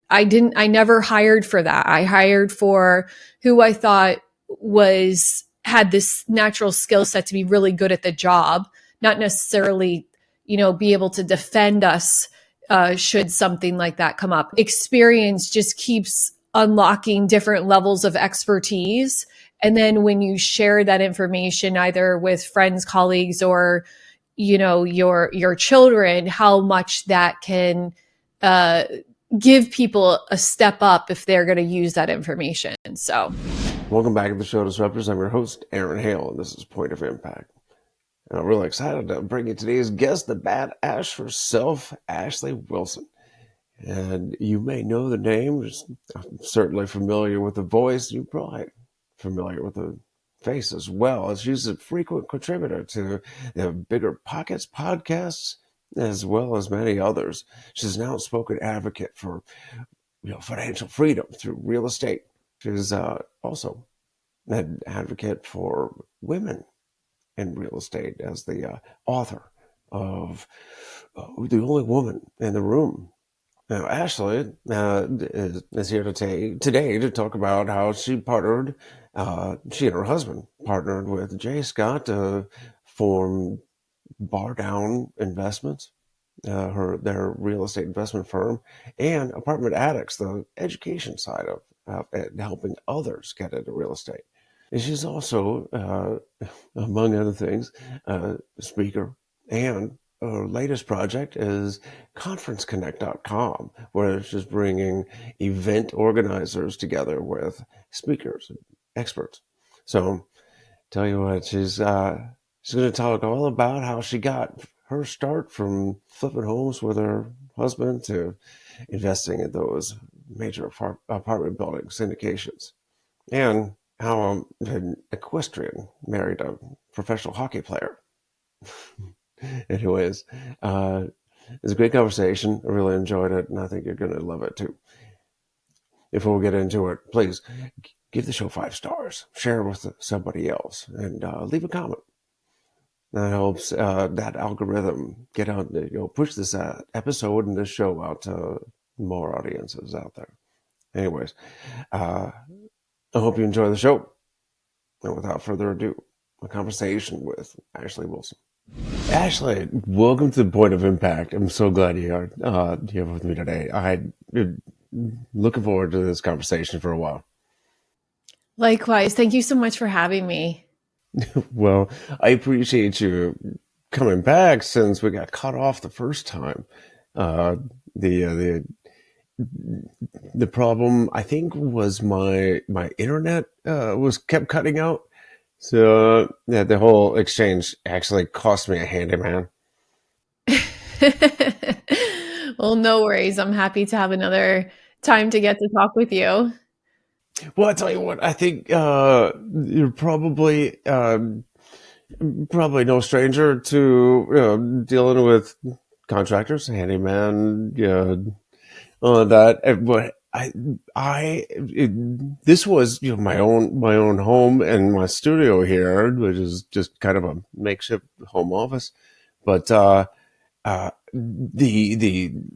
I never hired for that. I hired for who I thought had this natural skill set to be really good at the job, not necessarily, be able to defend us should something like that come up. Experience just keeps unlocking different levels of expertise. And then when you share that information either with friends, colleagues, or your children, how much that can give people a step up if they're going to use that information. So welcome back to the show, Disruptors. I'm your host, Aaron Hale, and this is Point of Impact. And I'm really excited to bring you today's guest, the badass herself, Ashley Wilson. And you may know the name. I'm certainly familiar with the voice. You're probably familiar with the face as well, as she's a frequent contributor to the Bigger Pockets podcasts, as well as many others. She's an outspoken advocate for financial freedom through real estate. She's also an advocate for women in real estate as the author of The Only Woman in the Room. Now, Ashley is here today to talk about how she and her husband partnered with Jay Scott to form Bar Down Investments, their real estate investment firm, and Apartment Addicts, the education side of helping others get into real estate. And she's also, among other things, a speaker, and her latest project is conferenceconnect.com, where she's bringing event organizers together with speakers and experts. So, tell you what, she's going to talk all about how she got her start from flipping homes with her husband to investing in those major apartment building syndications, and how an equestrian married a professional hockey player. Anyways, it's a great conversation. I really enjoyed it, and I think you're going to love it too. Before we get into it, please give the show 5 stars, share it with somebody else, and leave a comment. That helps that algorithm get out, push this episode and this show out to more audiences out there. Anyways, I hope you enjoy the show. And without further ado, a conversation with Ashley Wilson. Ashley, welcome to the Point of Impact. I'm so glad you are here with me today. I'm looking forward to this conversation for a while. Likewise. Thank you so much for having me. Well, I appreciate you coming back since we got cut off the first time. The problem, I think, was my internet was kept cutting out. So yeah, the whole exchange actually cost me a handyman. Well, no worries. I'm happy to have another time to get to talk with you. Well, I tell you what, I think you're probably no stranger to dealing with contractors, handyman, all of that. But this was my own home and my studio here, which is just kind of a makeshift home office. But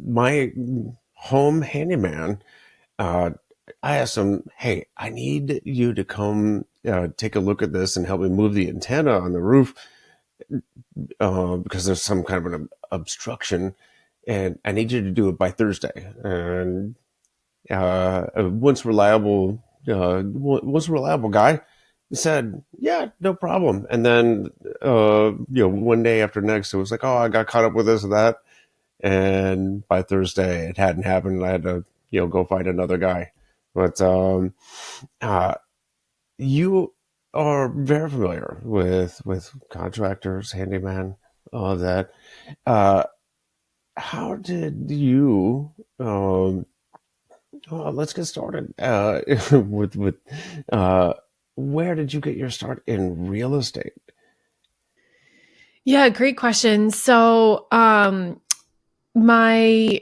my home handyman, I asked him, "Hey, I need you to come take a look at this and help me move the antenna on the roof because there's some kind of an obstruction, and I need you to do it by Thursday." And once reliable guy said, "Yeah, no problem." And then one day after next, it was like, "Oh, I got caught up with this and that," and by Thursday, it hadn't happened. I had to go find another guy. But you are very familiar with contractors, handyman, all of that. How did you? Let's get started with where did you get your start in real estate? Yeah, great question. So, my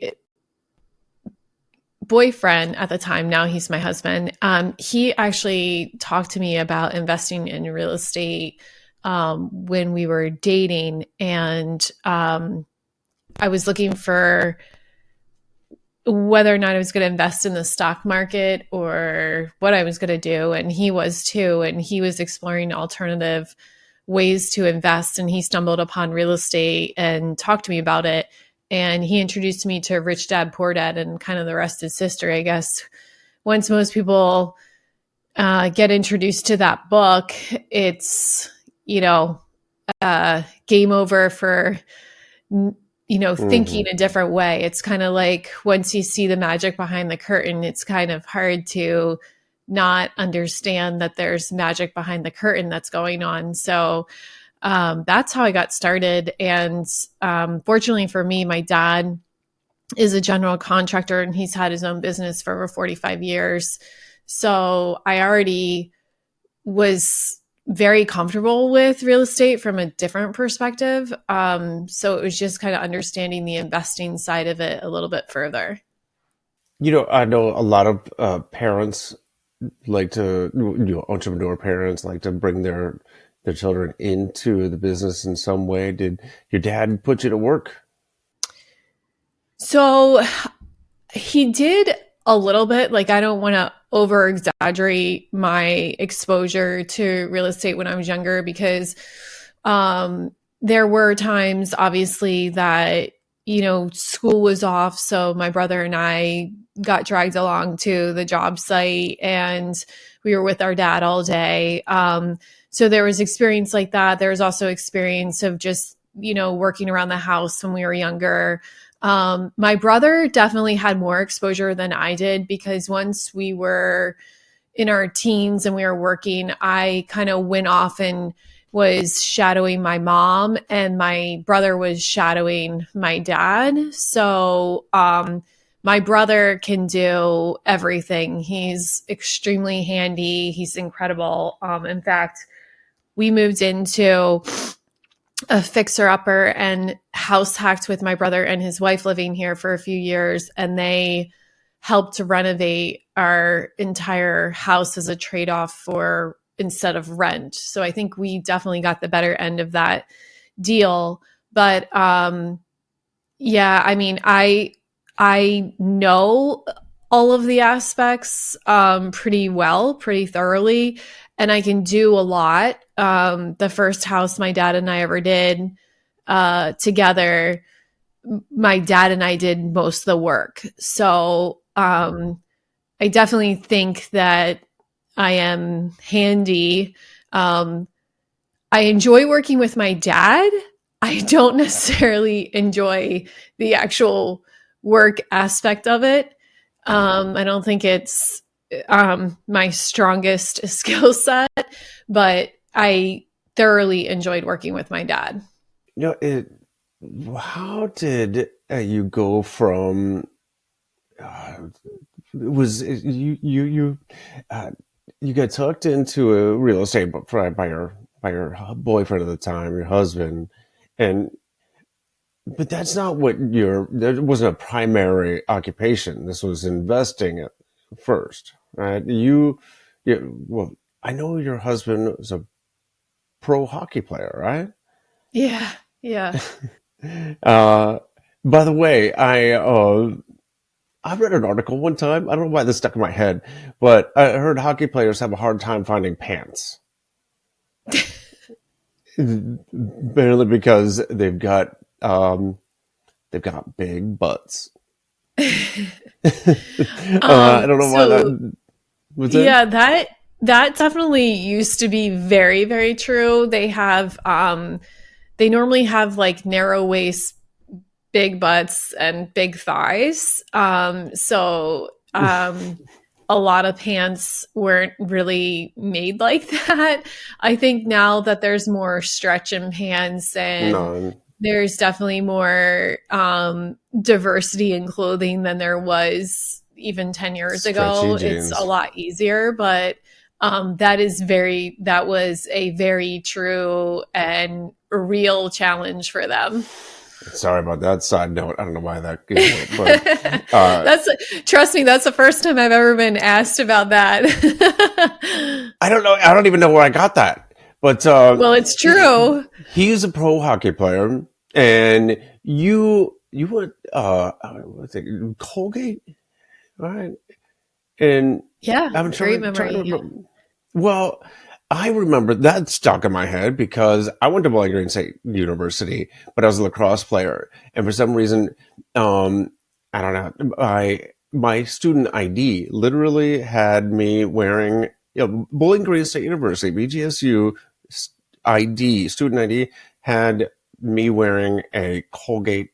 boyfriend at the time, now he's my husband, he actually talked to me about investing in real estate when we were dating. And I was looking for whether or not I was going to invest in the stock market or what I was going to do. And he was too. And he was exploring alternative ways to invest. And he stumbled upon real estate and talked to me about it. And he introduced me to Rich Dad, Poor Dad, and kind of the rest is history, I guess. Once most people get introduced to that book, it's, game over for thinking a different way. It's kind of like once you see the magic behind the curtain, it's kind of hard to not understand that there's magic behind the curtain that's going on. So that's how I got started. And fortunately for me, my dad is a general contractor and he's had his own business for over 45 years. So I already was very comfortable with real estate from a different perspective. So it was just kind of understanding the investing side of it a little bit further. I know a lot of parents like to, entrepreneur parents like to bring their children into the business in some way. Did your dad put you to work? So he did a little bit. Like, I don't want to over exaggerate my exposure to real estate when I was younger, because there were times, obviously, that, school was off. So my brother and I got dragged along to the job site and we were with our dad all day. So there was experience like that. There was also experience of just, working around the house when we were younger. My brother definitely had more exposure than I did, because once we were in our teens and we were working, I kind of went off and was shadowing my mom, and my brother was shadowing my dad. So my brother can do everything. He's extremely handy. He's incredible. In fact, we moved into a fixer-upper and house hacked with my brother and his wife living here for a few years, and they helped to renovate our entire house as a trade-off for instead of rent. So I think we definitely got the better end of that deal. But yeah, I mean, I know all of the aspects pretty well, pretty thoroughly, and I can do a lot. The first house my dad and I ever did together, my dad and I did most of the work. So I definitely think that I am handy. I enjoy working with my dad. I don't necessarily enjoy the actual work aspect of it. I don't think it's my strongest skill set, but I thoroughly enjoyed working with my dad. How did you go from was you got tucked into a real estate by your boyfriend at the time, your husband, and but that's not that wasn't a primary occupation. This was investing at first, right? Well, I know your husband was a pro hockey player, right? Yeah, yeah. By the way, I read an article one time. I don't know why this stuck in my head, but I heard hockey players have a hard time finding pants. Barely because they've got big butts. I don't know why that was it. Yeah, that definitely used to be very, very true. They normally have like narrow waist, big butts, and big thighs. A lot of pants weren't really made like that. I think now that there's more stretch in pants and there's definitely more diversity in clothing than there was even 10 years ago. It's a lot easier, but that was a very true and real challenge for them. Sorry about that side note. I don't know why that came up, but trust me, that's the first time I've ever been asked about that. I don't know. I don't even know where I got that. But well, it's true. He's a pro hockey player, and you you went, what's it, Colgate, right? And Yeah, I'm great trying to memory. remember. Well, I remember that stuck in my head because I went to Bowling Green State University, but I was a lacrosse player, and for some reason, um, I don't know, my student ID literally had me wearing, Bowling Green State University (BGSU) ID, student ID, had me wearing a Colgate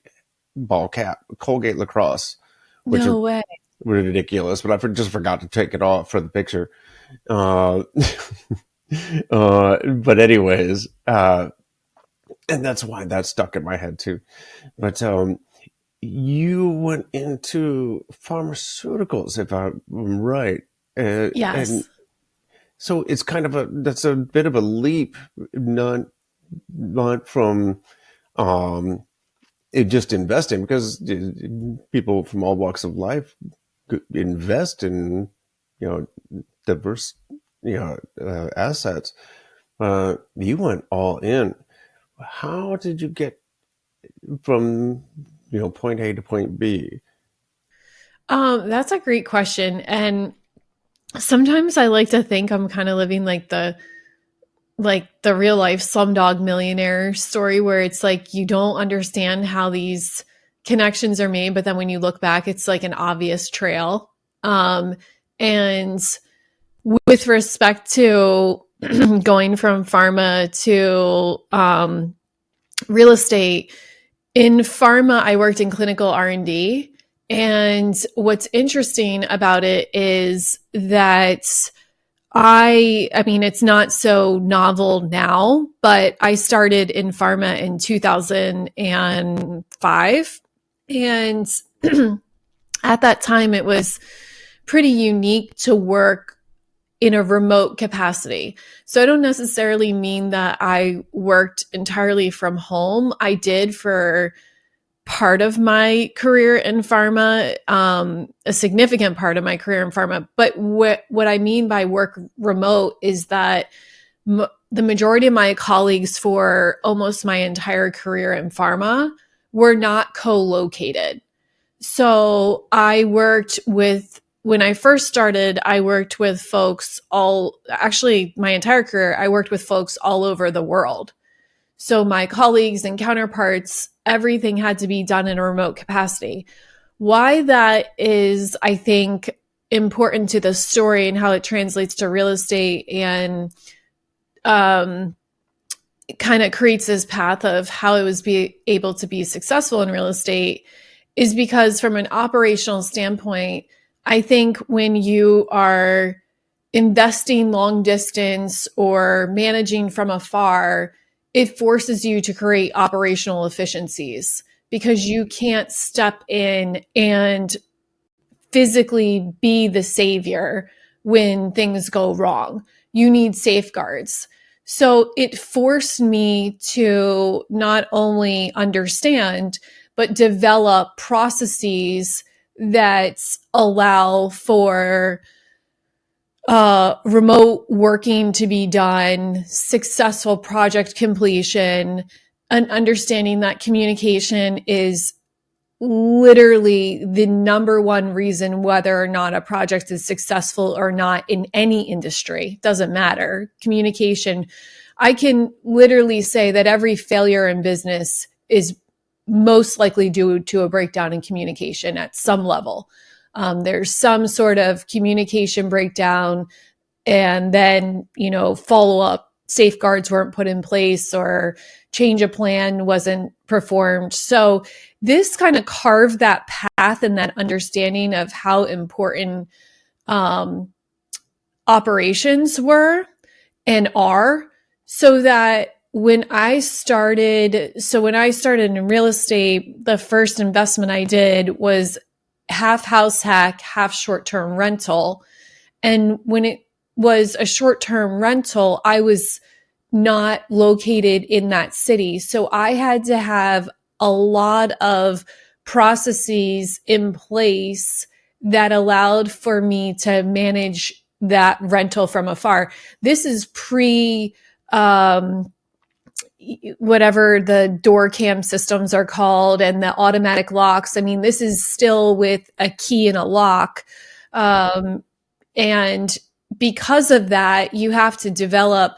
ball cap, Colgate lacrosse, which is No way. ridiculous, but I just forgot to take it off for the picture. Uh, but anyways, and that's why that stuck in my head too. But you went into pharmaceuticals, if I'm right, and Yes. so it's kind of that's a bit of a leap, not from um, just investing, because people from all walks of life invest in, you know, diverse, assets. You went all in. How did you get from, point A to point B? That's a great question. And sometimes I like to think I'm kind of living like the real life Slumdog Millionaire story where it's like you don't understand how these connections are made, but then when you look back, it's like an obvious trail. And with respect to going from pharma to real estate, in pharma, I worked in clinical R&D. And what's interesting about it is that I mean, it's not so novel now, but I started in pharma in 2005. And at that time, it was pretty unique to work in a remote capacity. So I don't necessarily mean that I worked entirely from home. I did for part of my career in pharma, a significant part of my career in pharma. But what I mean by work remote is that the majority of my colleagues for almost my entire career in pharma were not co-located. So I worked with, when I first started, I worked with folks actually, my entire career, I worked with folks all over the world. So my colleagues and counterparts, everything had to be done in a remote capacity. Why that is, I think, important to the story and how it translates to real estate and um, kind of creates this path of how it was able to be successful in real estate is because from an operational standpoint, I think when you are investing long distance or managing from afar, it forces you to create operational efficiencies because you can't step in and physically be the savior when things go wrong. You need safeguards. So it forced me to not only understand, but develop processes that allow for remote working to be done, successful project completion, and understanding that communication is literally the number one reason whether or not a project is successful or not in any industry. Doesn't matter. Communication. I can literally say that every failure in business is most likely due to a breakdown in communication at some level. There's some sort of communication breakdown, and then, follow up safeguards weren't put in place or change of plan wasn't performed. So this kind of carved that path and that understanding of how important um, operations were and are, so that when I started in real estate, the first investment I did was half house hack, half short-term rental. And when it was a short-term rental, I was not located in that city. So I had to have a lot of processes in place that allowed for me to manage that rental from afar. This is pre whatever the door cam systems are called and the automatic locks. I mean, this is still with a key and a lock. And because of that, you have to develop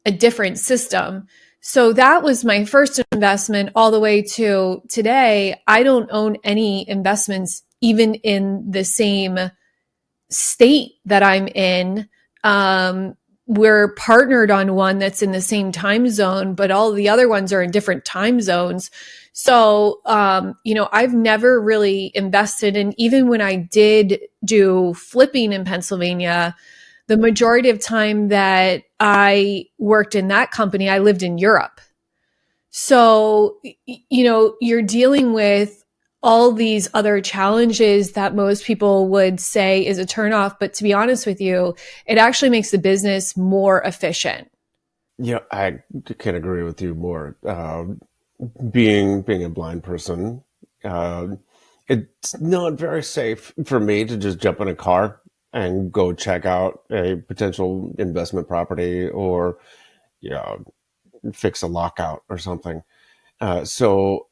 a different system. So that was my first investment all the way to today. I don't own any investments even in the same state that I'm in. We're partnered on one that's in the same time zone, but all the other ones are in different time zones. So, I've never really invested in, even when I did do flipping in Pennsylvania, the majority of time that I worked in that company, I lived in Europe. So, you're dealing with all these other challenges that most people would say is a turnoff. But to be honest with you, it actually makes the business more efficient. Yeah, I can agree with you more. Being a blind person, uh, it's not very safe for me to just jump in a car and go check out a potential investment property or, you know, fix a lockout or something. So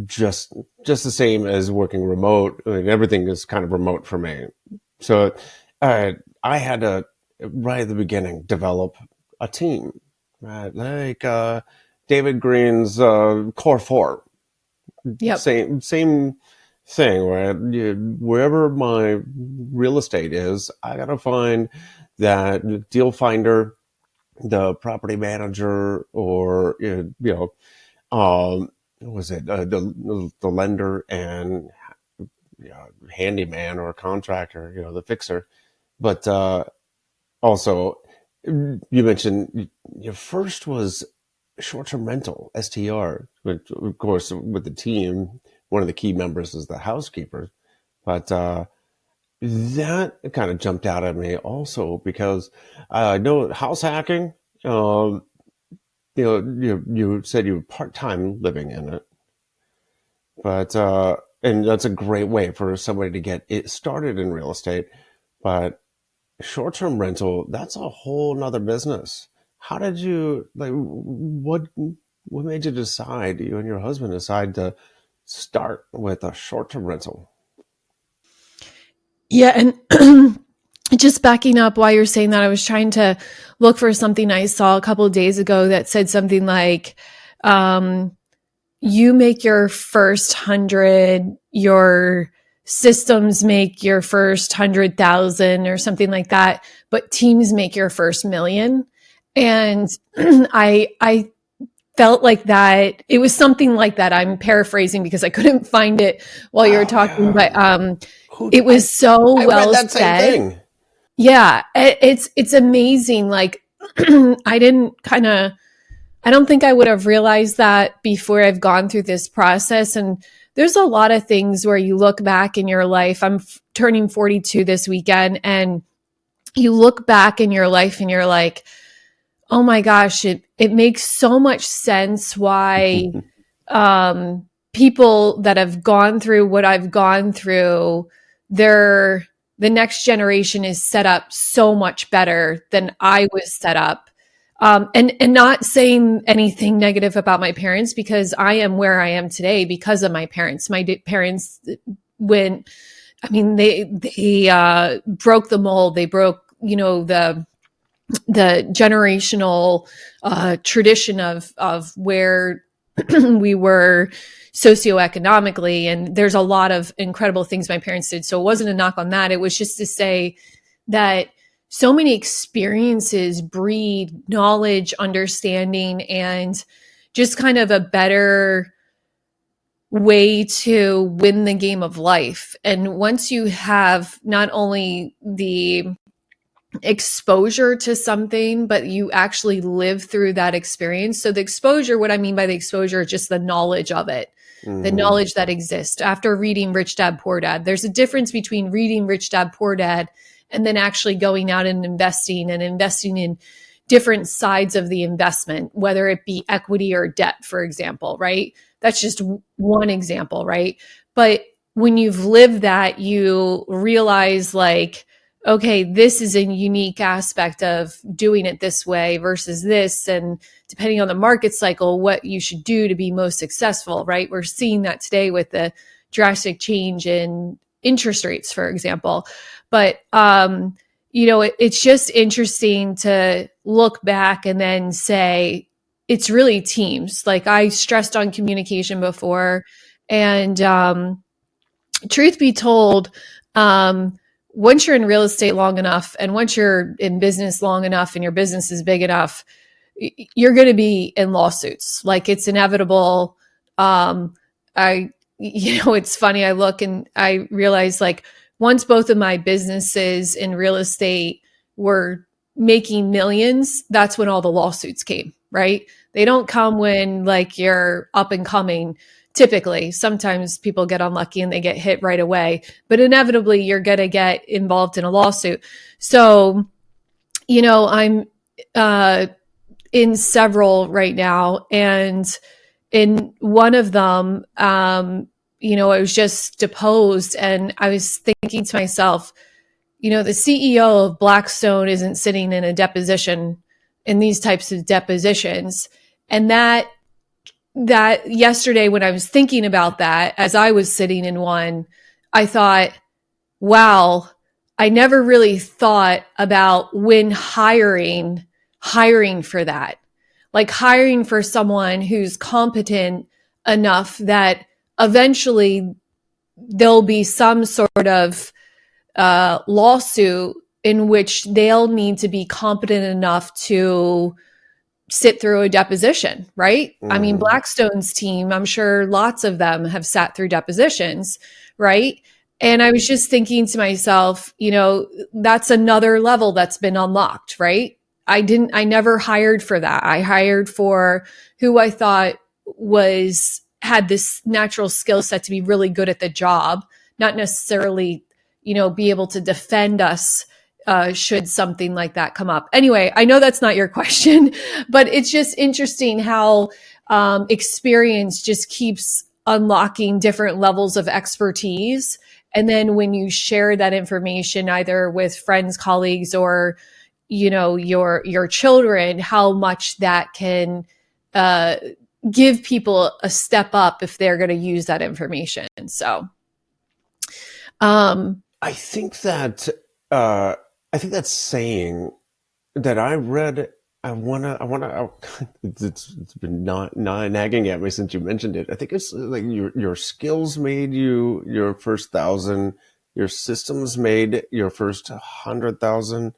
just the same as working remote, I mean, everything is kind of remote for me. So I had to, right at the beginning, develop a team, right? Like David Green's Core Four, Yep. same thing. Right, wherever my real estate is, I gotta find that deal finder, the property manager, or what was it the lender and handyman or contractor, the fixer. But also, you mentioned your first was short-term rental, STR, which of course with the team, one of the key members is the housekeeper. But that kind of jumped out at me also because I know house hacking. You said you were part-time living in it, but and that's a great way for somebody to get it started in real estate. But short-term rental, that's a whole nother business. How did you like what made you decide, you and your husband decide to start with a short-term rental? Yeah. And just backing up while you're saying that, I was trying to look for something I saw a couple of days ago that said something like, um, you make your first 100, your systems make your first 100,000 or something like that, but teams make your first million. And I felt like that it was something like that. I'm paraphrasing because I couldn't find it while you were Oh talking, yeah. but Who it was so I read well that same said. thing. Yeah, it's amazing. Like I didn't kind of I don't think I would have realized that before I've gone through this process. And there's a lot of things where you look back in your life. I'm turning 42 this weekend, and you look back in your life and you're like, oh my gosh, it makes so much sense why people that have gone through what I've gone through, they're the next generation is set up so much better than I was set up. And not saying anything negative about my parents, because I am where I am today because of my parents. My parents went, I mean, they broke the mold. They broke, the generational tradition of where we were socioeconomically. And there's a lot of incredible things my parents did. So it wasn't a knock on that. It was just to say that so many experiences breed knowledge, understanding, and just kind of a better way to win the game of life. And once you have not only the exposure to something, but you actually live through that experience. So the exposure, what I mean by the exposure is just the knowledge of it, the Hmm. knowledge that exists after reading Rich Dad Poor Dad. There's a difference between reading Rich Dad Poor Dad and then actually going out and investing in different sides of the investment, whether it be equity or debt, for example, right? That's just one example, right? But when you've lived that, you realize like, okay, this is a unique aspect of doing it this way versus this. And depending on the market cycle, what you should do to be most successful, right? We're seeing that today with the drastic change in interest rates, for example. But, it's just interesting to look back and then say, it's really teams. Like I stressed on communication before. And, truth be told, once you're in real estate long enough and once you're in business long enough and your business is big enough, you're going to be in lawsuits. Like it's inevitable. It's funny. I look and I realize like once both of my businesses in real estate were making millions, that's when all the lawsuits came, right? They don't come when like you're up and coming. Typically, sometimes people get unlucky and they get hit right away, but inevitably you're going to get involved in a lawsuit. So, I'm in several right now. And in one of them, I was just deposed and I was thinking to myself, the CEO of Blackstone isn't sitting in a deposition in these types of depositions. And that yesterday when I was thinking about that, as I was sitting in one, I thought, wow, I never really thought about when hiring for that, like hiring for someone who's competent enough that eventually there'll be some sort of lawsuit in which they'll need to be competent enough to sit through a deposition, right? I mean, Blackstone's team, I'm sure lots of them have sat through depositions, right? And I was just thinking to myself, that's another level that's been unlocked, right? I never hired for that. I hired for who I thought had this natural skill set to be really good at the job, not necessarily, be able to defend us should something like that come up. Anyway, I know that's not your question, but it's just interesting how experience just keeps unlocking different levels of expertise. And then when you share that information either with friends, colleagues, or your children, how much that can give people a step up if they're going to use that information. So, I think that that saying that I read. It's been not nagging at me since you mentioned it. I think it's like your skills made you your first 1,000, your systems made your first 100,000,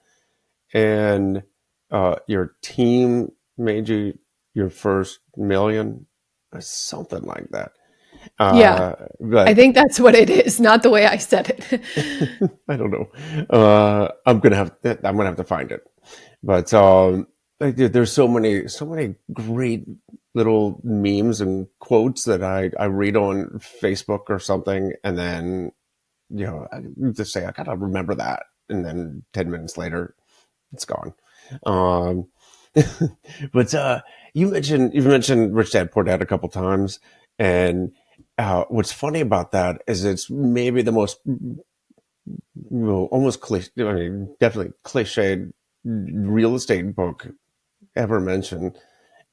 and your team made you your first million, or something like that. yeah, But I think that's what it is, not the way I said it. I don't know. I'm gonna have to find it. But there's so many great little memes and quotes that I read on Facebook or something, and then I just say I gotta remember that, and then 10 minutes later it's gone. Um, but you've mentioned Rich Dad Poor Dad a couple times, and what's funny about that is it's maybe the most almost cliche, I mean, definitely cliched real estate book ever mentioned.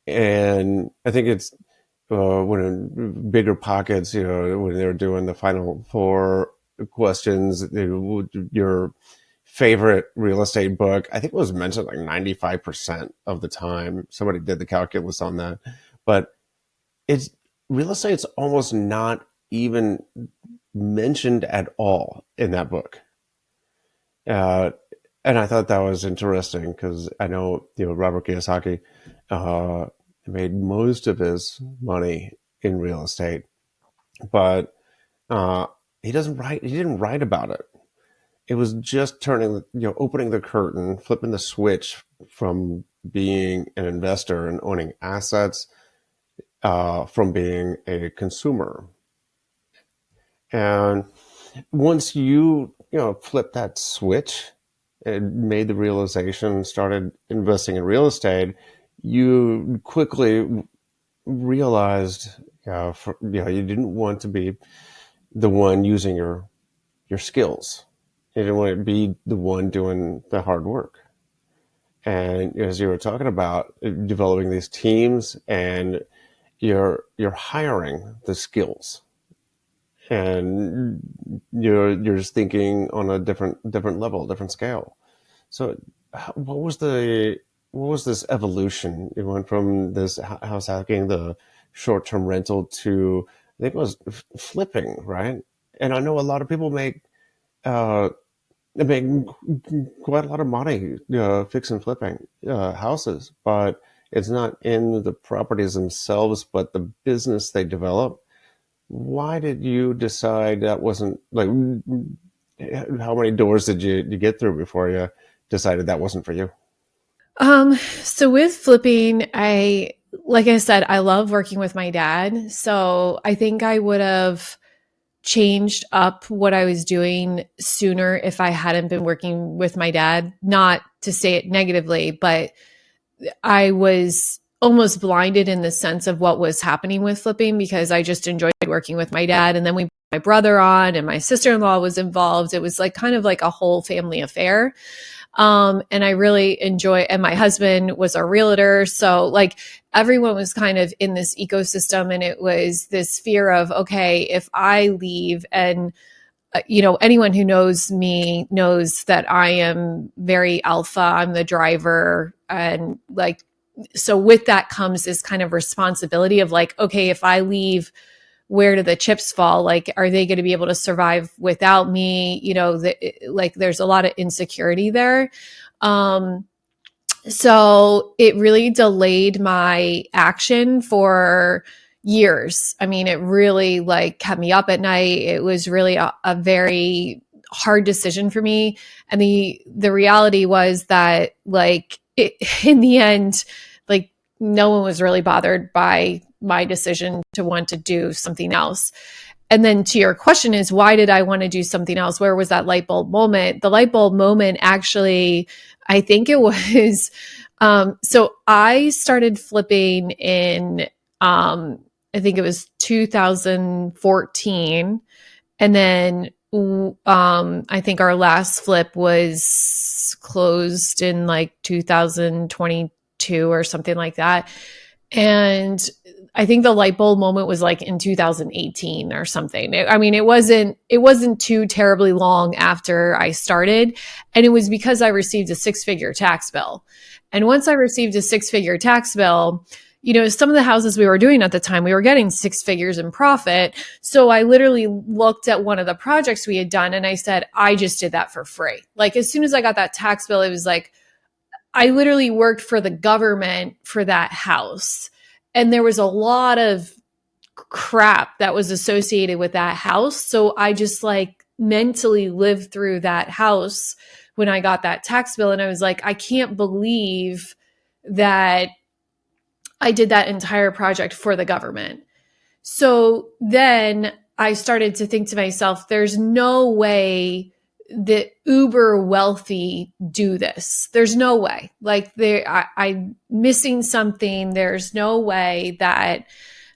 And I think it's when in Bigger Pockets, when they're doing the final four questions, your favorite real estate book, I think it was mentioned like 95% of the time. Somebody did the calculus on that. But it's real estate's almost not even mentioned at all in that book. And I thought that was interesting because I know, Robert Kiyosaki made most of his money in real estate, but he didn't write about it. It was just opening the curtain, flipping the switch from being an investor and owning assets from being a consumer. And once you flip that switch and made the realization, started investing in real estate, you quickly realized you didn't want to be the one using your skills. You didn't want to be the one doing the hard work. And as you were talking about developing these teams, and you're hiring the skills, and you're just thinking on a different level, different scale. So, what was this evolution? It went from this house hacking, the short term rental, to I think it was flipping, right? And I know a lot of people uh, make quite a lot of money fixing flipping houses, but it's not in the properties themselves, but the business they develop. Why did you decide that wasn't like? How many doors did you get through before you decided that wasn't for you? So with flipping, like I said, I love working with my dad. So I think I would have changed up what I was doing sooner if I hadn't been working with my dad. Not to say it negatively, but I was almost blinded in the sense of what was happening with flipping because I just enjoyed working with my dad. And then we brought my brother on and my sister-in-law was involved. It was like kind of like a whole family affair. And I really enjoy, and my husband was a realtor. So like everyone was kind of in this ecosystem, and it was this fear of, okay, if I leave, and anyone who knows me knows that I am very alpha. I'm the driver. And like, so with that comes this kind of responsibility of like, okay, if I leave, where do the chips fall? Like, are they going to be able to survive without me? Like there's a lot of insecurity there. Um, so it really delayed my action for years. I mean, it really like kept me up at night. It was really a very hard decision for me. And the reality was that like in the end, like no one was really bothered by my decision to want to do something else. And then to your question is, why did I want to do something else? Where was that light bulb moment? The light bulb moment actually, I think it was, so I started flipping in, I think it was 2014. And then I think our last flip was closed in like 2022 or something like that. And I think the light bulb moment was like in 2018 or something. I mean, it wasn't too terribly long after I started, and it was because I received a six-figure tax bill. And once I received a six-figure tax bill, some of the houses we were doing at the time, we were getting six figures in profit. So I literally looked at one of the projects we had done and I said, I just did that for free. Like as soon as I got that tax bill, it was like, I literally worked for the government for that house. And there was a lot of crap that was associated with that house. So I just like mentally lived through that house when I got that tax bill. And I was like, I can't believe that I did that entire project for the government. So then I started to think to myself, there's no way that uber wealthy do this. There's no way. Like I'm missing something. There's no way that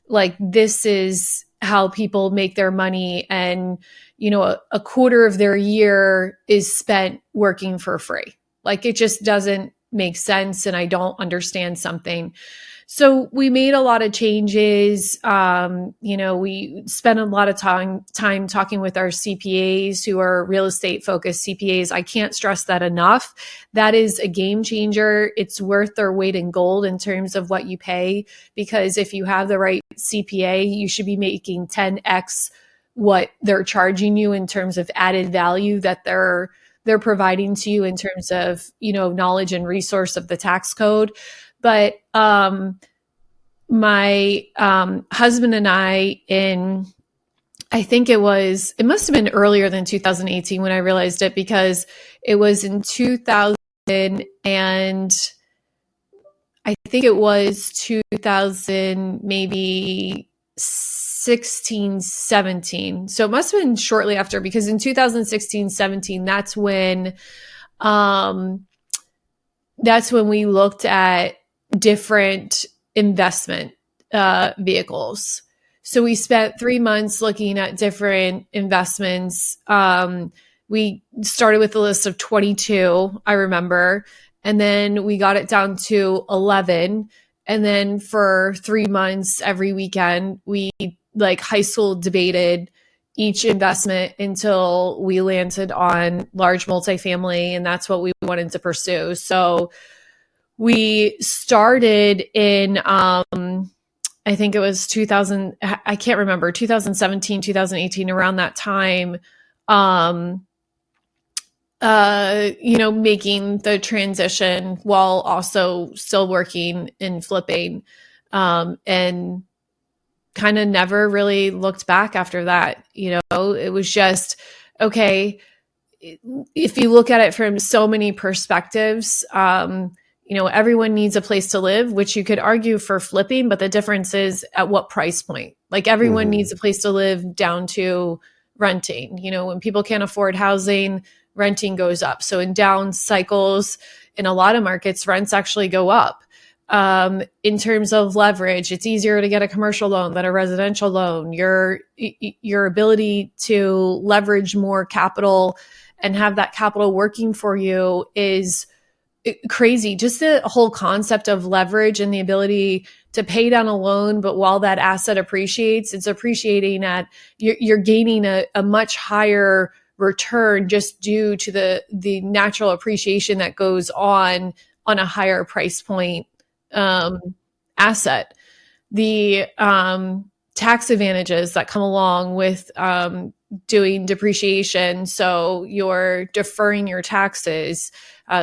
like this is how people make their money, and a quarter of their year is spent working for free. Like it just doesn't make sense, and I don't understand something. So we made a lot of changes. We spent a lot of time talking with our CPAs who are real estate focused CPAs. I can't stress that enough. That is a game changer. It's worth their weight in gold in terms of what you pay, because if you have the right CPA, you should be making 10x what they're charging you in terms of added value that they're providing to you in terms of, knowledge and resource of the tax code. But my husband and I, I think it must have been earlier than 2018 when I realized it, because it was in 2000, and I think it was 2000, maybe 16, 17. So it must have been shortly after, because in 2016, 17, that's when we looked at different investment vehicles. So we spent 3 months looking at different investments. we started with a list of 22, I remember, and then we got it down to 11. And then for 3 months, every weekend, we like high school debated each investment until we landed on large multifamily, and that's what we wanted to pursue. So we started in I think it was 2000, I can't remember, 2017, 2018, around that time, um, making the transition while also still working in flipping. And kind of never really looked back after that. It was just, okay, if you look at it from so many perspectives, everyone needs a place to live, which you could argue for flipping, but the difference is at what price point. Like everyone needs a place to live down to renting. When people can't afford housing, renting goes up. So in down cycles, in a lot of markets, rents actually go up. In terms of leverage, it's easier to get a commercial loan than a residential loan. Your ability to leverage more capital and have that capital working for you is crazy. Just the whole concept of leverage and the ability to pay down a loan, but while that asset appreciates, it's appreciating at you're gaining a much higher return just due to the natural appreciation that goes on a higher price point asset. The tax advantages that come along with doing depreciation. So you're deferring your taxes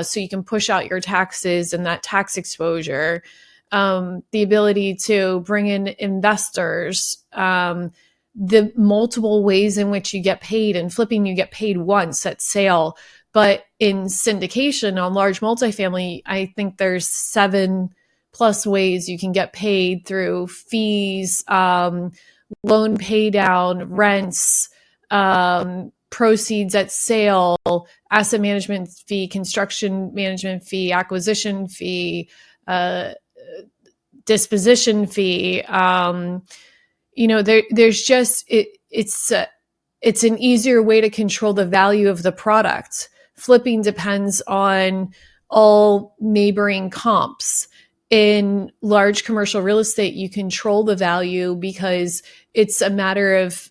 so you can push out your taxes and that tax exposure. The ability to bring in investors, the multiple ways in which you get paid. And flipping, you get paid once at sale. But in syndication on large multifamily, I think there's 7+ ways you can get paid through fees, loan pay down, rents, proceeds at sale, asset management fee, construction management fee, acquisition fee, disposition fee. There's just it's an easier way to control the value of the product. Flipping depends on all neighboring comps. In large commercial real estate, you control the value because it's a matter of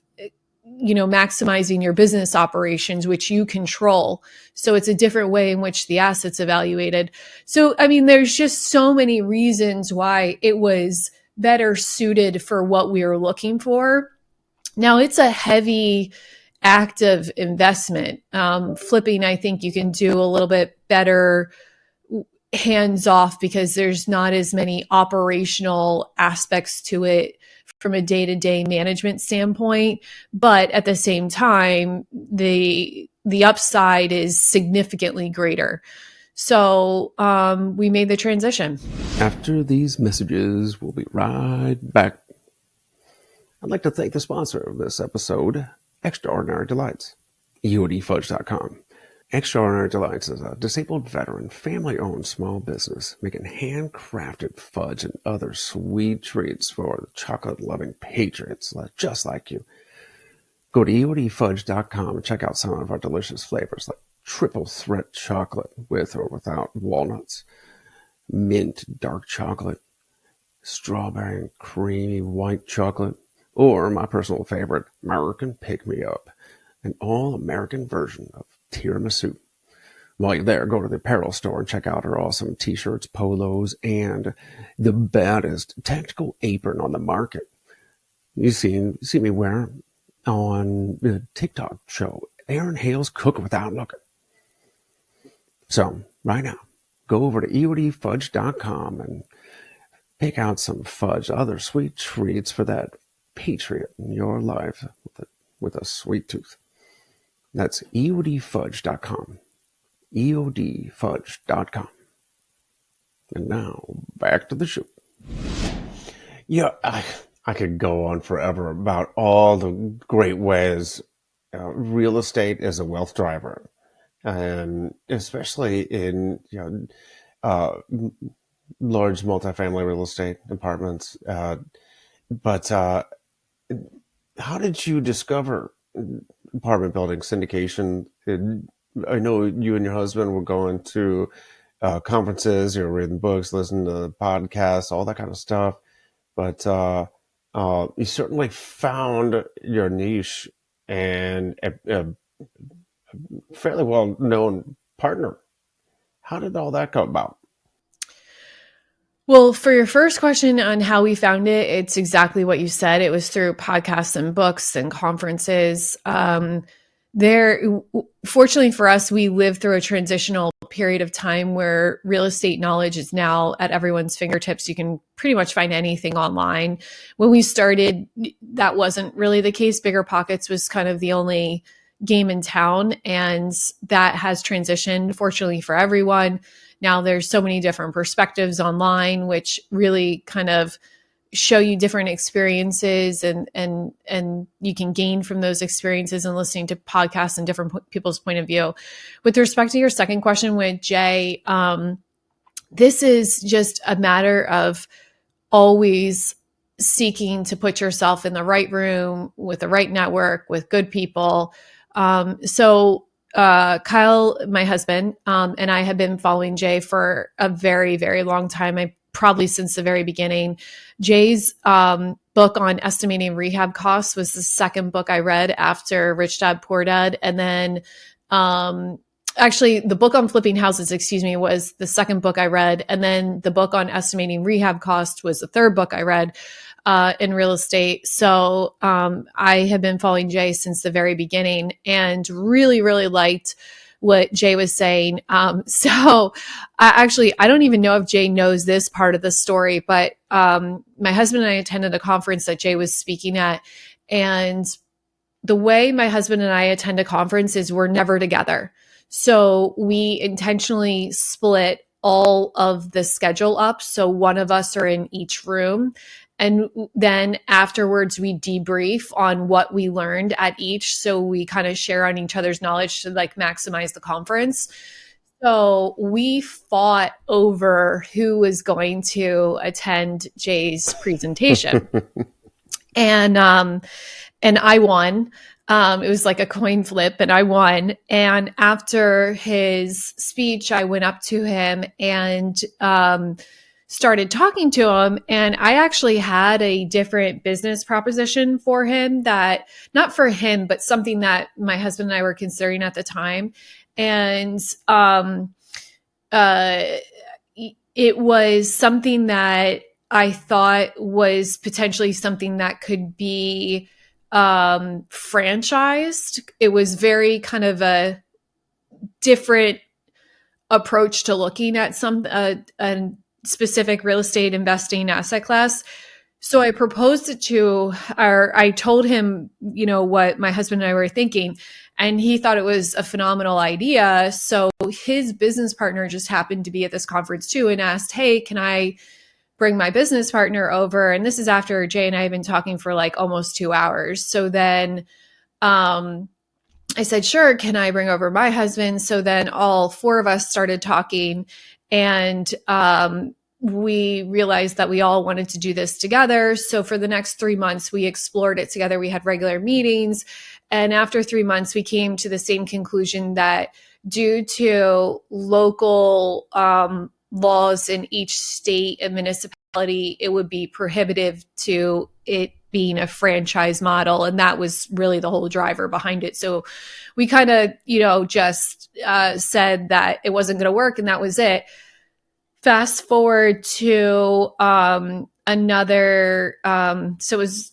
maximizing your business operations, which you control. So it's a different way in which the asset's evaluated. So, there's just so many reasons why it was better suited for what we were looking for. Now, it's a heavy active investment. Flipping, I think you can do a little bit better hands off because there's not as many operational aspects to it from a day-to-day management standpoint. But at the same time, the upside is significantly greater. So we made the transition. After these messages, we'll be right back. I'd like to thank the sponsor of this episode, Extraordinary Delights, EODFudge.com. Extraordinary Delights is a disabled veteran, family-owned small business making handcrafted fudge and other sweet treats for the chocolate-loving patriots just like you. Go to EODFudge.com and check out some of our delicious flavors like triple threat chocolate with or without walnuts, mint dark chocolate, strawberry and creamy white chocolate, or my personal favorite, American Pick-Me-Up, an all-American version of tiramisu. While you're there, go to the apparel store and check out our awesome t-shirts, polos, and the baddest tactical apron on the market. You see me wear on the TikTok show, Aaron Hale's Cook Without Looking. So, right now, go over to EODFudge.com and pick out some fudge, other sweet treats for that patriot in your life with a sweet tooth. That's EODFudge.com. EODFudge.com. And now, back to the show. Yeah, I could go on forever about all the great ways real estate is a wealth driver. And especially in large multifamily real estate apartments. But how did you discover apartment building syndication. I know you and your husband were going to conferences, you were reading books, listening to podcasts, all that kind of stuff. But you certainly found your niche and a fairly well known partner. How did all that come about? Well, for your first question on how we found it, it's exactly what you said. It was through podcasts and books and conferences. Fortunately for us, we lived through a transitional period of time where real estate knowledge is now at everyone's fingertips. You can pretty much find anything online. When we started, that wasn't really the case. Bigger Pockets was kind of the only game in town, and that has transitioned, fortunately for everyone. Now there's so many different perspectives online, which really kind of show you different experiences, and you can gain from those experiences and listening to podcasts and different people's point of view. With respect to your second question with Jay, this is just a matter of always seeking to put yourself in the right room with the right network with good people. Kyle, my husband, and I have been following Jay for a very, very long time. Probably since the very beginning. Jay's book on estimating rehab costs was the second book I read after Rich Dad Poor Dad. And then actually the book on flipping houses, was the second book I read. And then the book on estimating rehab costs was the third book I read in real estate. So I have been following Jay since the very beginning and really, really liked what Jay was saying. I don't even know if Jay knows this part of the story, but my husband and I attended a conference that Jay was speaking at. And the way my husband and I attend a conference is we're never together. So we intentionally split all of the schedule up. So one of us are in each room. And then afterwards, we debrief on what we learned at each. So we kind of share on each other's knowledge to like maximize the conference. So we fought over who was going to attend Jay's presentation. and I won. It was like a coin flip and I won. And after his speech, I went up to him and started talking to him. And I actually had a different business proposition for him that, not for him, but something that my husband and I were considering at the time. And it was something that I thought was potentially something that could be franchised. It was very kind of a different approach to looking at a specific real estate investing asset class. So I proposed it I told him, what my husband and I were thinking, and he thought it was a phenomenal idea. So his business partner just happened to be at this conference too and asked, "Hey, can I bring my business partner over?" And this is after Jay and I have been talking for like almost 2 hours. So then I said, "Sure, can I bring over my husband?" So then all four of us started talking, and we realized that we all wanted to do this together. So for the next 3 months, we explored it together. We had regular meetings. And after 3 months, we came to the same conclusion that due to local laws in each state and municipality, it would be prohibitive to it being a franchise model. And that was really the whole driver behind it. So we kind of, just said that it wasn't going to work, and that was it. Fast forward to another, so it was,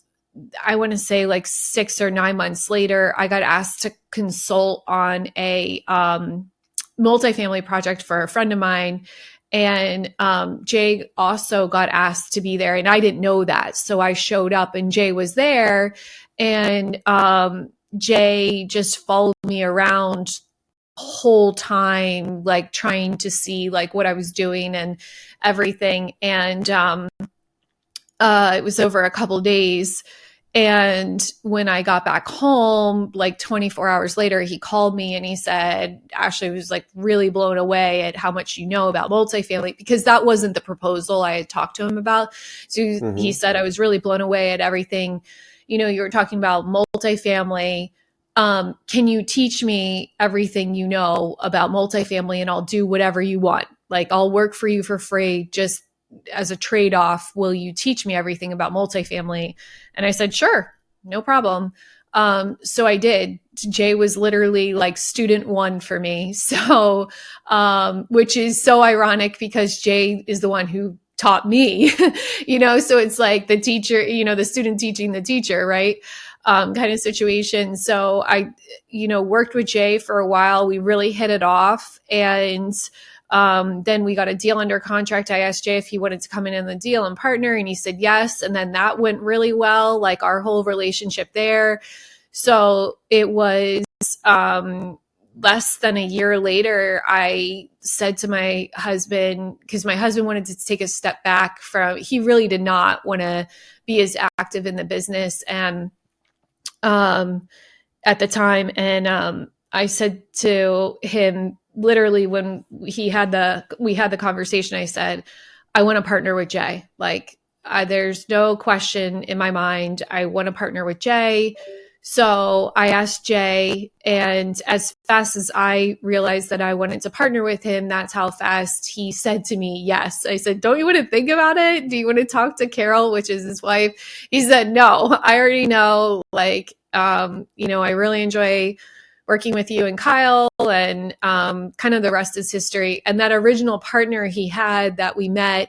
I want to say like 6 or 9 months later, I got asked to consult on a multifamily project for a friend of mine. And Jay also got asked to be there, and I didn't know that. So I showed up and Jay was there, and Jay just followed me around whole time, like trying to see like what I was doing and everything. And it was over a couple of days. And when I got back home, like 24 hours later, he called me and he said, Ashley was like really blown away at how much you know about multifamily, because that wasn't the proposal I had talked to him about. So he said, I was really blown away at everything. You were talking about multifamily. can you teach me everything you know about multifamily, and I'll do whatever you want. Like, I'll work for you for free. Just as a trade-off, will you teach me everything about multifamily? And I said, sure, no problem. So I did. Jay was literally like student one for me. So, which is so ironic because Jay is the one who taught me, so it's like the teacher, the student teaching the teacher, right? Kind of situation. So I, worked with Jay for a while. We really hit it off. And then we got a deal under contract. I asked Jay if he wanted to come in the deal and partner, and he said yes. And then that went really well, like our whole relationship there. So it was less than a year later, I said to my husband, because my husband wanted to take a step back he really did not want to be as active in the business and at the time. And I said to him, literally when we had the conversation, I said, I want to partner with Jay. Like, there's no question in my mind. I want to partner with Jay. So I asked Jay, and as fast as I realized that I wanted to partner with him, that's how fast he said to me, yes. I said, don't you want to think about it? Do you want to talk to Carol, which is his wife? He said, no, I already know. Like, I really enjoy working with you and Kyle, and kind of the rest is history. And that original partner he had that we met,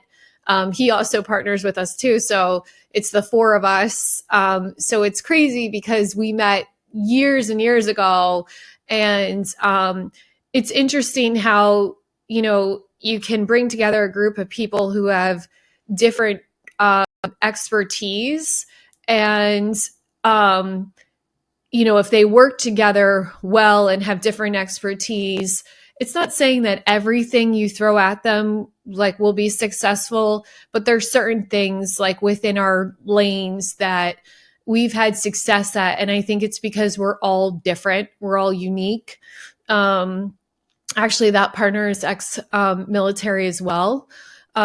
he also partners with us too. So it's the four of us. So it's crazy because we met years and years ago. And it's interesting how, you can bring together a group of people who have different expertise. And, if they work together well and have different expertise, it's not saying that everything you throw at them like will be successful, but there's certain things like within our lanes that we've had success at. And I think it's because we're all different. We're all unique. Actually, that partner is ex-military as well. He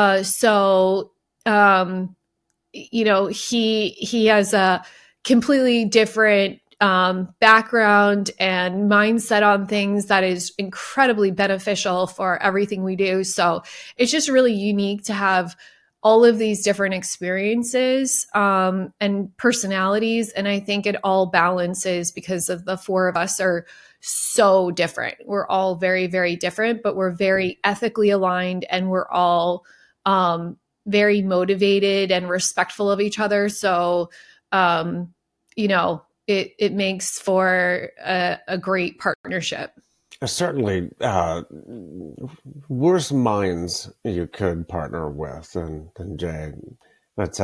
has a completely different background and mindset on things that is incredibly beneficial for everything we do. So it's just really unique to have all of these different experiences and personalities. And I think it all balances because of the four of us are so different. We're all very, very different, but we're very ethically aligned, and we're all very motivated and respectful of each other. So, it makes for a great partnership. Certainly, worse minds you could partner with than Jay, but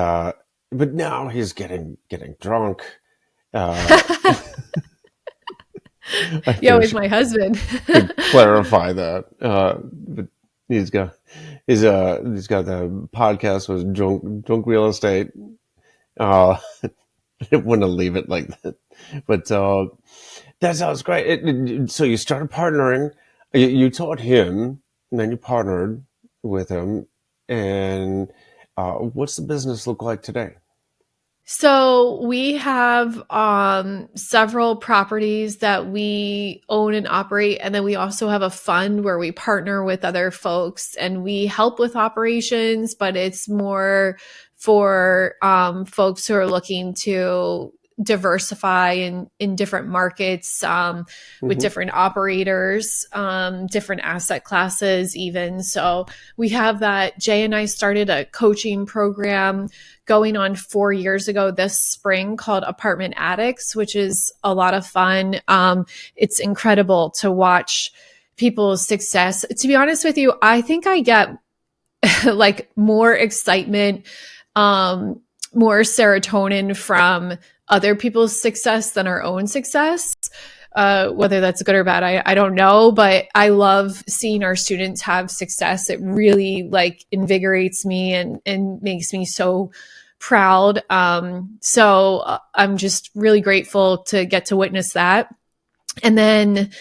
now he's getting drunk. With my husband. To clarify that, but he's got the podcast with drunk real estate. I didn't want to leave it like that, but that sounds great. So you started partnering. You taught him, and then you partnered with him. And what's the business look like today? So we have several properties that we own and operate. And then we also have a fund where we partner with other folks and we help with operations, but it's more for folks who are looking to diversify in different markets with different operators, different asset classes even. So we have that. Jay and I started a coaching program going on 4 years ago this spring called Apartment Addicts, which is a lot of fun. It's incredible to watch people's success. To be honest with you, I think I get like more excitement, more serotonin from other people's success than our own success. Whether that's good or bad, I don't know, but I love seeing our students have success. It really like invigorates me and makes me so proud. So I'm just really grateful to get to witness that. And then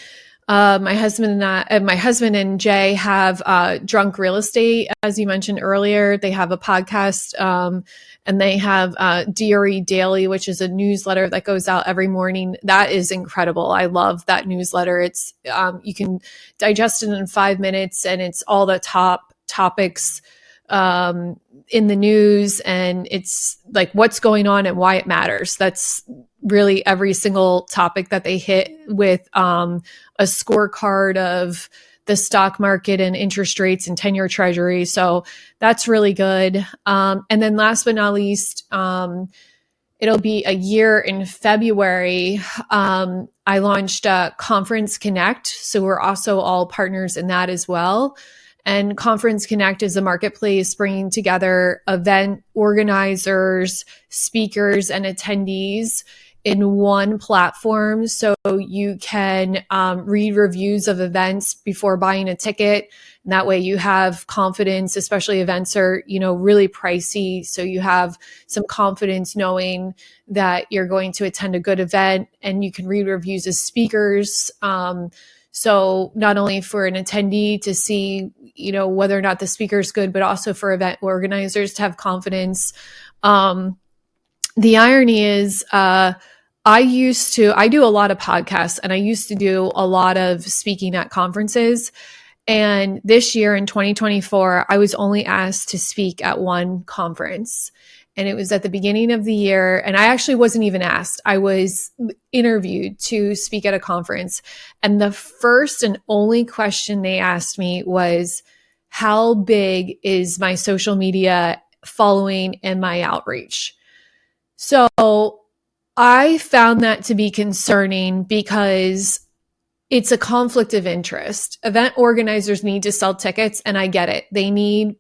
My husband and Jay have Drunk Real Estate, as you mentioned earlier. They have a podcast, and they have DRE Daily, which is a newsletter that goes out every morning. That is incredible. I love that newsletter. It's you can digest it in 5 minutes, and it's all the top topics in the news, and it's like what's going on and why it matters. That's really every single topic that they hit with a scorecard of the stock market and interest rates and 10-year treasury. So that's really good. And then last but not least, it'll be a year in February. I launched Conference Connect. So we're also all partners in that as well. And Conference Connect is a marketplace bringing together event organizers, speakers, and attendees in one platform. So you can read reviews of events before buying a ticket. And that way you have confidence, especially events are, really pricey. So you have some confidence knowing that you're going to attend a good event, and you can read reviews as speakers. So not only for an attendee to see, whether or not the speaker is good, but also for event organizers to have confidence. The irony is, I do a lot of podcasts, and I used to do a lot of speaking at conferences. And this year in 2024, I was only asked to speak at one conference. And it was at the beginning of the year. And I actually wasn't even asked. I was interviewed to speak at a conference. And the first and only question they asked me was, how big is my social media following and my outreach? So I found that to be concerning because it's a conflict of interest. Event organizers need to sell tickets, and I get it. They need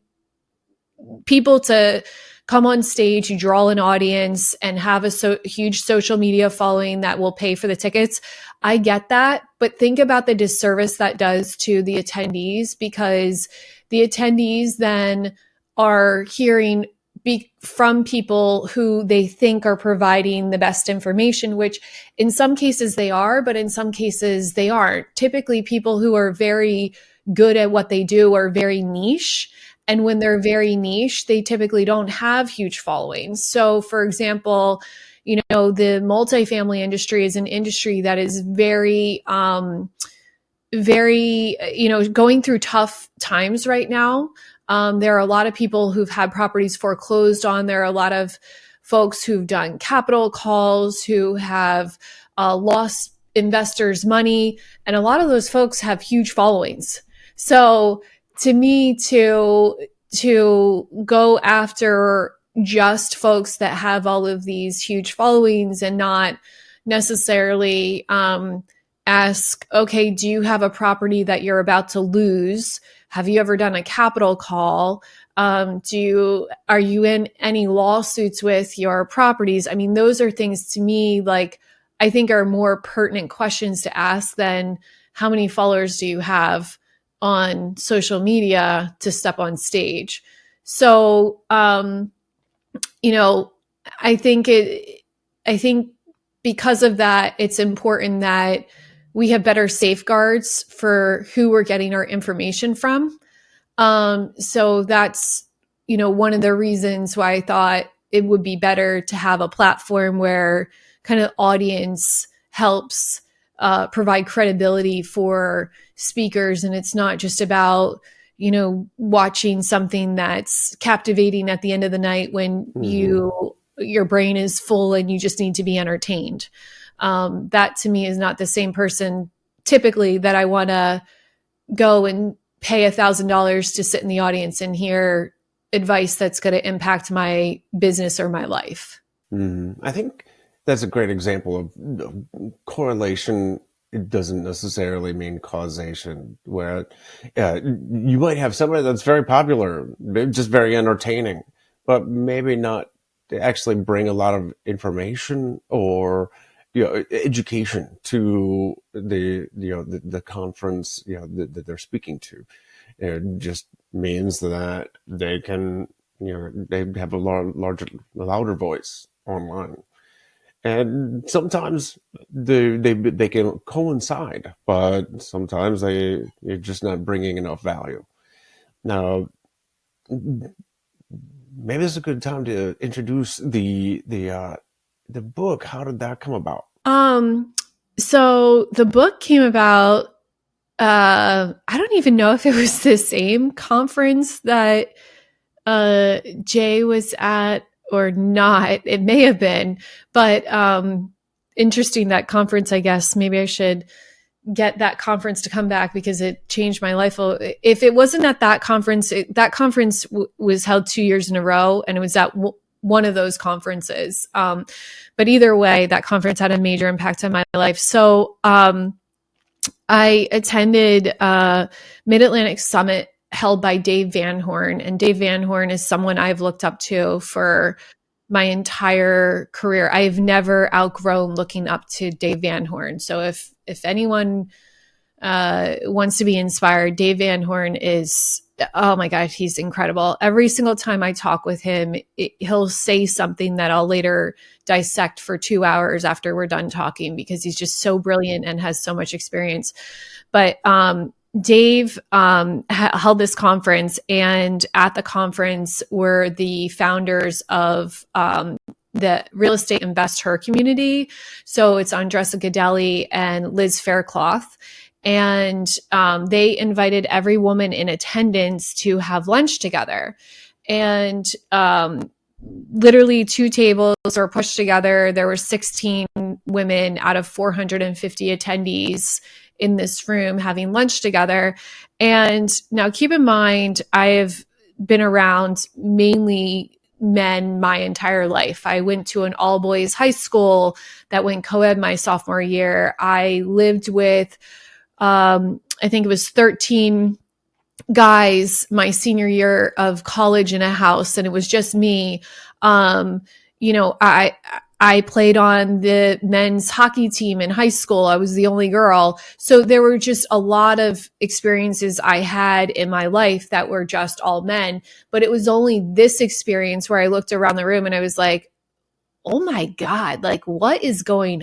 people to come on stage, you draw an audience, and have a huge social media following that will pay for the tickets. I get that, but think about the disservice that does to the attendees, because the attendees then are hearing from people who they think are providing the best information, which in some cases they are, but in some cases they aren't. Typically, people who are very good at what they do are very niche. And when they're very niche, they typically don't have huge followings. So for example, the multifamily industry is an industry that is very, going through tough times right now. There are a lot of people who've had properties foreclosed on. There are a lot of folks who've done capital calls, who have lost investors' money. And a lot of those folks have huge followings. So to me, to go after just folks that have all of these huge followings and not necessarily ask, okay, do you have a property that you're about to lose? Have you ever done a capital call? Are you in any lawsuits with your properties? I mean, those are things to me, I think are more pertinent questions to ask than how many followers do you have on social media to step on stage. So, I think because of that, it's important that we have better safeguards for who we're getting our information from. So that's, one of the reasons why I thought it would be better to have a platform where kind of audience helps provide credibility for speakers. And it's not just about, watching something that's captivating at the end of the night when your brain is full and you just need to be entertained. That to me is not the same person typically that I want to go and pay $1,000 to sit in the audience and hear advice that's going to impact my business or my life. I think that's a great example of correlation. It doesn't necessarily mean causation, where you might have somebody that's very popular, just very entertaining, but maybe not actually bring a lot of information or education to the conference that they're speaking to. It just means that they can they have a louder voice online. And sometimes they can coincide, but sometimes you're just not bringing enough value. Now, maybe it's a good time to introduce the book. How did that come about? So the book came about, I don't even know if it was the same conference that Jay was at or not. It may have been, but interesting, that conference, I guess. Maybe I should get that conference to come back because it changed my life. If it wasn't at that conference, that conference was held 2 years in a row, and it was at one of those conferences. But either way, that conference had a major impact on my life. So I attended Mid-Atlantic Summit held by Dave Van Horn. And Dave Van Horn is someone I've looked up to for my entire career. I've never outgrown looking up to Dave Van Horn. So if anyone wants to be inspired, Dave Van Horn is, oh my God, he's incredible. Every single time I talk with him, he'll say something that I'll later dissect for 2 hours after we're done talking, because he's just so brilliant and has so much experience. But Dave held this conference, and at the conference were the founders of the Real Estate Invest Her community. So it's Andressa Gadelli and Liz Faircloth. And they invited every woman in attendance to have lunch together. And literally 2 tables were pushed together. There were 16 women out of 450 attendees in this room having lunch together. And now keep in mind, I have been around mainly men my entire life. I went to an all boys high school that went co-ed my sophomore year. I lived with, I think it was 13 guys my senior year of college in a house, and it was just me. I played on the men's hockey team in high school. I was the only girl. So there were just a lot of experiences I had in my life that were just all men. But it was only this experience where I looked around the room and I was like, oh my God, like what is going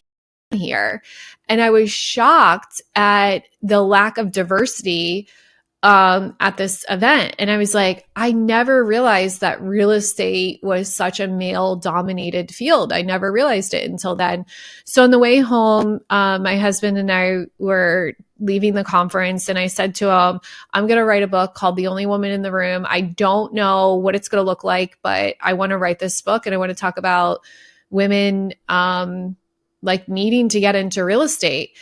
on here? And I was shocked at the lack of diversity at this event. And I was like, I never realized that real estate was such a male dominated field. I never realized it until then. So on the way home, my husband and I were leaving the conference, and I said to him, I'm going to write a book called The Only Woman in the Room. I don't know what it's going to look like, but I want to write this book, and I want to talk about women like needing to get into real estate.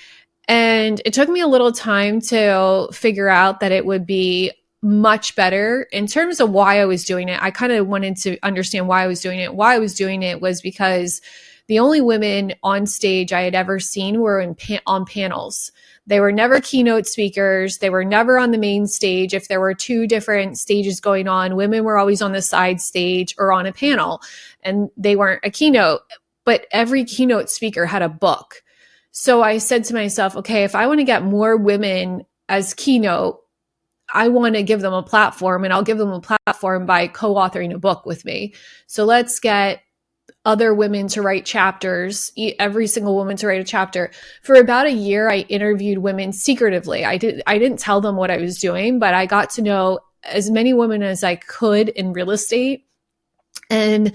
And it took me a little time to figure out that it would be much better in terms of why I was doing it. I kind of wanted to understand why I was doing it. Why I was doing it was because the only women on stage I had ever seen were on panels. They were never keynote speakers. They were never on the main stage. If there were 2 different stages going on, women were always on the side stage or on a panel, and they weren't a keynote. But every keynote speaker had a book. So I said to myself, okay, if I want to get more women as keynote, I want to give them a platform, and I'll give them a platform by co-authoring a book with me. So let's get other women to write chapters, every single woman to write a chapter. For about a year, I interviewed women secretively. I didn't tell them what I was doing, but I got to know as many women as I could in real estate. And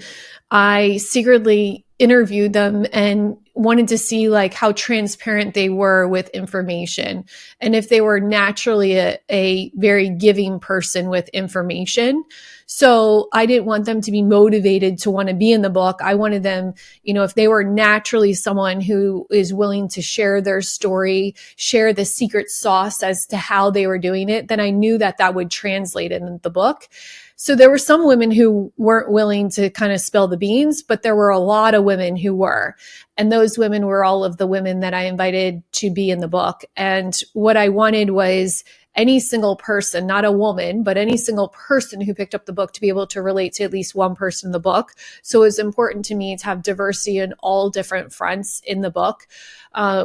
I secretly interviewed them and wanted to see like how transparent they were with information, and if they were naturally a very giving person with information. So I didn't want them to be motivated to want to be in the book. I wanted them, if they were naturally someone who is willing to share their story, share the secret sauce as to how they were doing it, then I knew that that would translate in the book. So there were some women who weren't willing to kind of spill the beans, but there were a lot of women who were. And those women were all of the women that I invited to be in the book. And what I wanted was any single person, not a woman, but any single person who picked up the book to be able to relate to at least one person in the book. So it was important to me to have diversity in all different fronts in the book,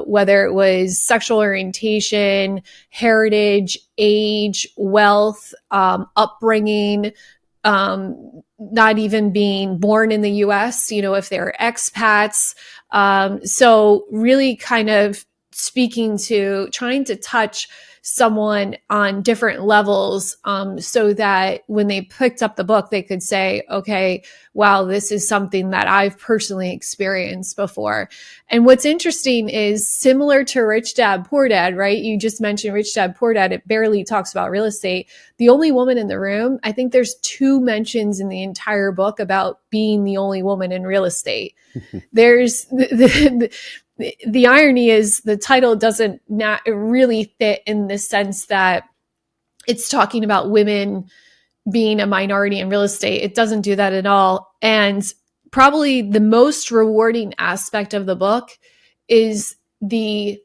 whether it was sexual orientation, heritage, age, wealth, upbringing, not even being born in the US, if they're expats. So really kind of speaking to trying to touch someone on different levels, so that when they picked up the book, they could say, okay, wow, this is something that I've personally experienced before. And what's interesting is similar to Rich Dad, Poor Dad, right? You just mentioned Rich Dad, Poor Dad. It barely talks about real estate. The only woman in the room, I think there's 2 mentions in the entire book about being the only woman in real estate. There's the irony is the title doesn't not really fit in the sense that it's talking about women being a minority in real estate. It doesn't do that at all. And probably the most rewarding aspect of the book is the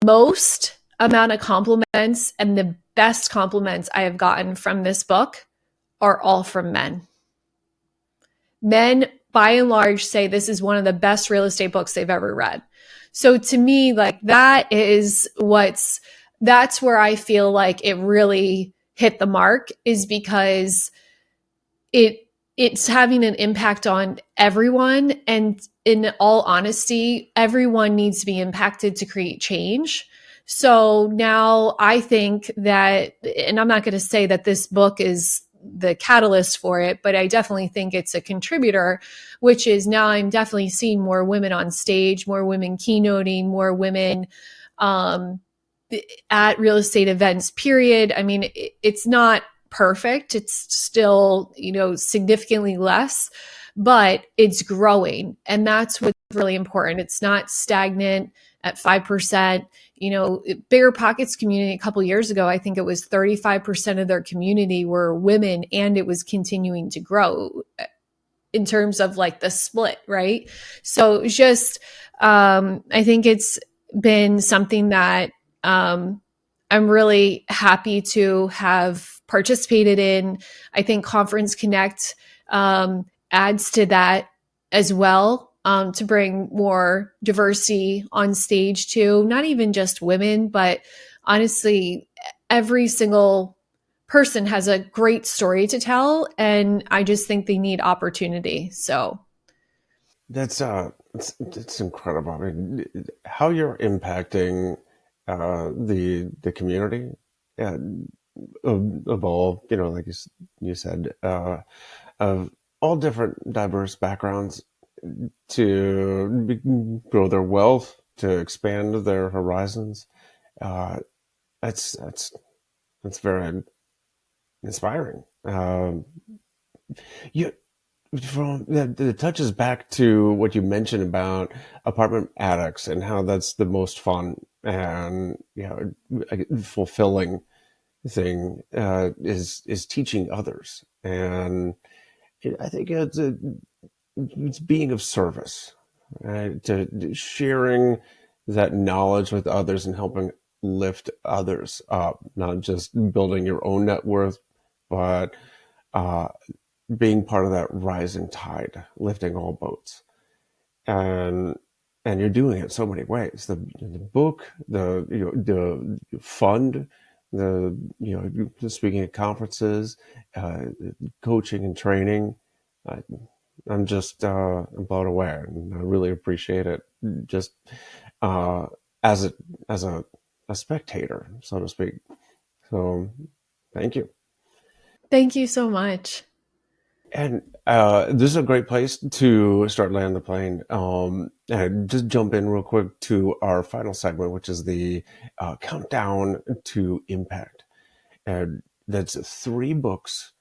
most amount of compliments, and the best compliments I have gotten from this book are all from men. Men, by and large, say this is one of the best real estate books they've ever read. So to me, like that's where I feel like it really hit the mark, is because it's having an impact on everyone. And in all honesty, everyone needs to be impacted to create change. So now I think that, and I'm not going to say that this book is the catalyst for it, but I definitely think it's a contributor, which is now I'm definitely seeing more women on stage, more women keynoting, more women at real estate events, period. I mean, it's not perfect. It's still, significantly less, but it's growing. And that's what's really important. It's not stagnant at 5%. Bigger Pockets community a couple years ago, I think it was 35% of their community were women, and it was continuing to grow in terms of like the split, right? So just, I think it's been something that I'm really happy to have participated in. I think Conference Connect adds to that as well, to bring more diversity on stage too. Not even just women, but honestly, every single person has a great story to tell, and I just think they need opportunity. So It's incredible. I mean, how you're impacting the community, uh, of all, like you said, of all different diverse backgrounds, to grow their wealth, to expand their horizons. Uh, that's that's that's very inspiring. You from that touches back to what you mentioned about apartment attics and how that's the most fun and fulfilling thing, is teaching others, and I think it's being of service, right? To sharing that knowledge with others and helping lift others up, not just building your own net worth, but uh, being part of that rising tide, lifting all boats. And you're doing it so many ways. The book, the fund, the speaking at conferences, coaching and training. Uh, I'm just I'm blown away, and I really appreciate it. Just uh, as a as a spectator, so to speak. So, thank you. thank you so much. And this is a great place to start landing the plane. And just jump in real quick to our final segment, which is the countdown to impact. And that's 3 books,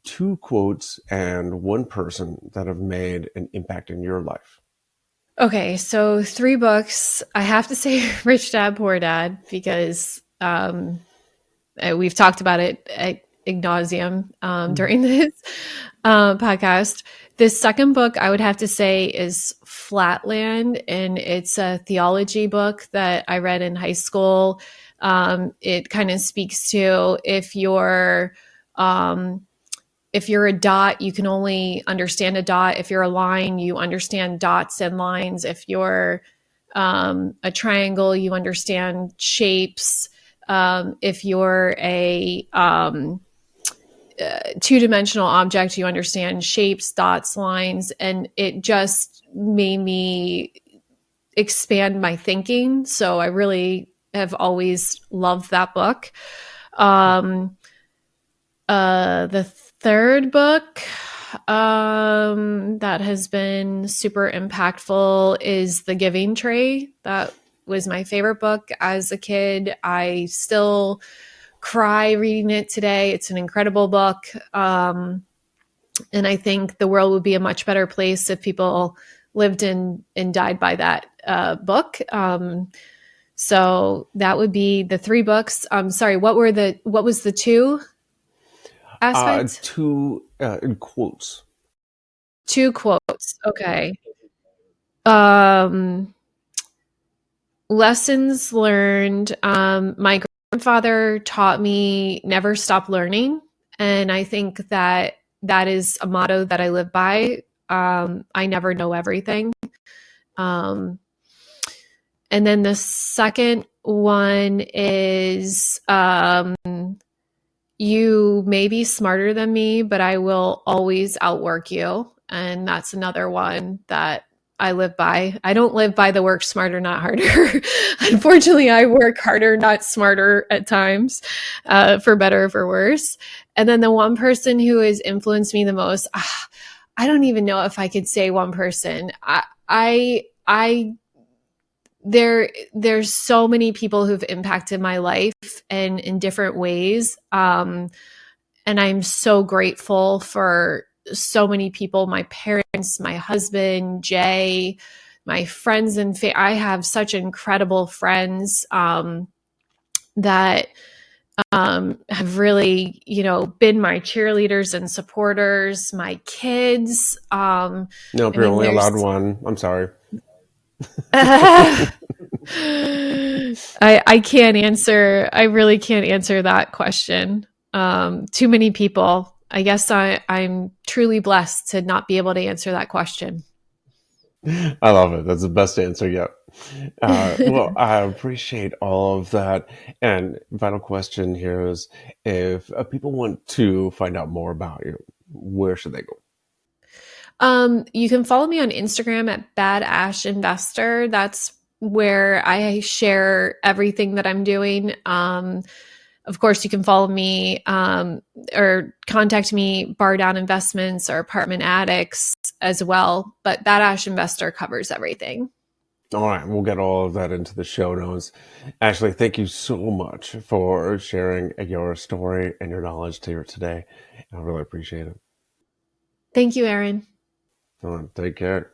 2 quotes, and 1 person that have made an impact in your life. Okay, so 3 books. I have to say Rich Dad, Poor Dad, because we've talked about it ad nauseum during this podcast. This second book I would have to say is Flatland, and it's a theology book that I read in high school. It kind of speaks to if you're a dot, you can only understand a dot. If you're a line, you understand dots and lines. If you're a triangle, you understand shapes. If you're two-dimensional object. You understand shapes, dots, lines, and it just made me expand my thinking. So I really have always loved that book. The third book that has been super impactful is The Giving Tree. That was my favorite book as a kid. I still cry reading it today. It's an incredible book. And I think the world would be a much better place if people lived and died by that book. So that would be the three books. Sorry, what was the two aspects? Two in quotes. Two quotes. Okay. Um, Lessons learned. My grandfather taught me never stop learning. And I think that is a motto that I live by. I never know everything. And then the second one is you may be smarter than me, but I will always outwork you. And that's another one that I live by. I don't live by the work smarter, not harder. Unfortunately, I work harder, not smarter at times, for better or for worse. And then the one person who has influenced me the most, I don't even know if I could say one person. There's so many people who've impacted my life and in different ways. And I'm so grateful for so many people, my parents, my husband, Jay, my friends and I have such incredible friends that have really, been my cheerleaders and supporters, my kids. No, you're only allowed one. I'm sorry. I can't answer. I really can't answer that question. Too many people. I guess I'm truly blessed to not be able to answer that question. I love it. That's the best answer yet. Well, I appreciate all of that. And final question here is, if people want to find out more about you, where should they go? You can follow me on Instagram at Bad Ash Investor. That's where I share everything that I'm doing. Of course, you can follow me or contact me, Bar Down Investments or Apartment Addicts as well. But Bad Ash Investor covers everything. All right, we'll get all of that into the show notes. Ashley, thank you so much for sharing your story and your knowledge here today. I really appreciate it. Thank you, Aaron. All right, take care.